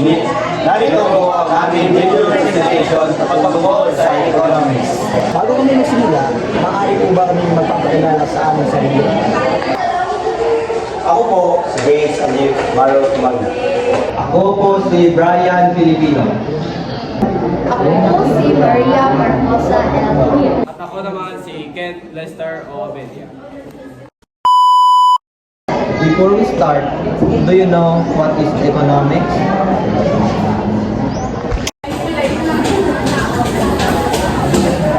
Ngunit, narito po ang aming video presentation sa pagbabago sa economics. Bago kami magsimula, maaari po ba kami magpapakilala sa aming sarili? Ako po, si Grace Alif Marot Magna. Ako po si Brian Filipino. Ako po si Maria Marcosa L. At ako naman si Kent Lester Obedia. Before we start, do you know what is economics?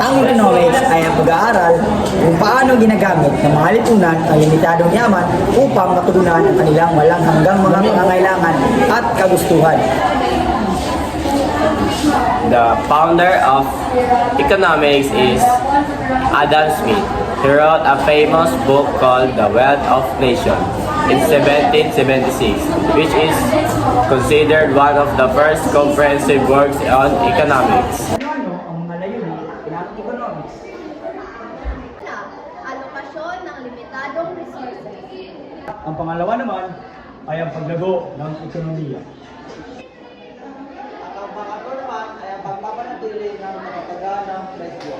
Ang economics ay ang pag-aaral kung paano ginagamit ng mga lipunan ang limitadong yaman upang matugunan ang kanilang walang hanggang mga pangangailangan at kagustuhan. The founder of economics is Adam Smith. He wrote a famous book called The Wealth of Nations in 1776, which is considered one of the first comprehensive works on economics. Ano ang mga layunin ng economics? Una, alokasyon ng limitadong resources. Ang pangalawa naman ay ang paglago ng ekonomiya. At ang pangatlo naman ay ang pagpapanatili ng mga taganang presyo.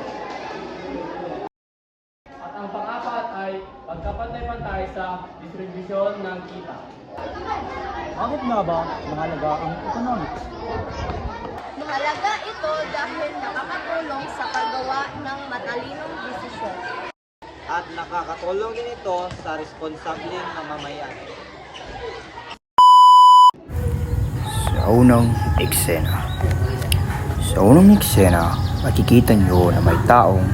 At ang pang-apat ay pagkapantay-pantay sa distribusyon ng kita. Bakit nga ba mahalaga ang economics? Mahalaga ito dahil nakakatulong sa paggawa ng matalinong desisyon. At nakakatulong din ito sa responsableng mamamayan. Sa unang eksena, makikita nyo na may taong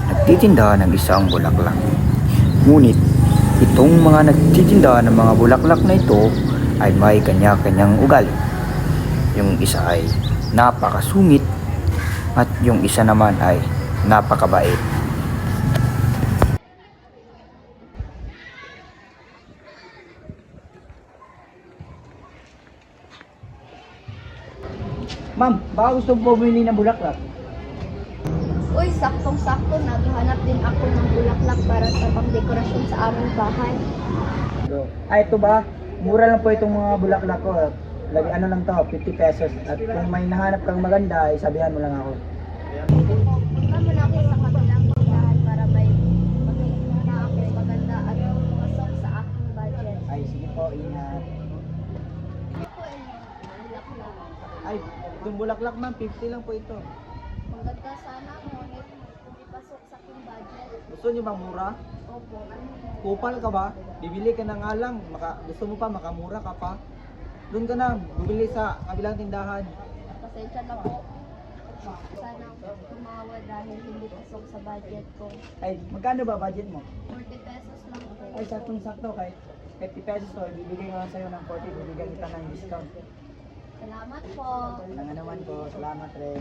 nagtitinda ng isang bulaklak. Ngunit, itong mga nagtitinda ng mga bulaklak na ito ay may kanya-kanyang ugali. Yung isa ay napakasungit at yung isa naman ay napakabait. Ma'am, baka gusto po bumili ng bulaklak? Uy, saktong-sakto, naghahanap din ako ng bulaklak para sa pangdekorasyon sa aming bahay. Ay, ito ba? Mura lang po itong mga bulaklak ko. Lagi ano lang to, 50 pesos. At kung may nahanap kang maganda, ay sabihan mo lang ako. Punta mo na ako sa kabilang tindahan para may makikita na ako maganda at pasok sa aking budget. Ay, sige po, ingat. Ito ay bulaklak. Ay, itong bulaklak ma'am, 50 lang po ito. Maganda sana, ngunit hindi pasok sa aking budget. Gusto niyo bang mura? Opo. Kupal ka ba? Bibili ka na nga lang. Gusto mo pa, makamura ka pa. Doon ka na, bumili sa kabilang tindahan. Pasensya na po. Sana tumawa dahil hindi pasok sa budget ko. Ay, magkano ba budget mo? 40 pesos lang po. Ay, saktong-sakto. Kahit 50 pesos to, bibigay ko lang sa'yo ng 40. Bibigyan kita ng discount. Salamat po. Nga naman po, salamat rin.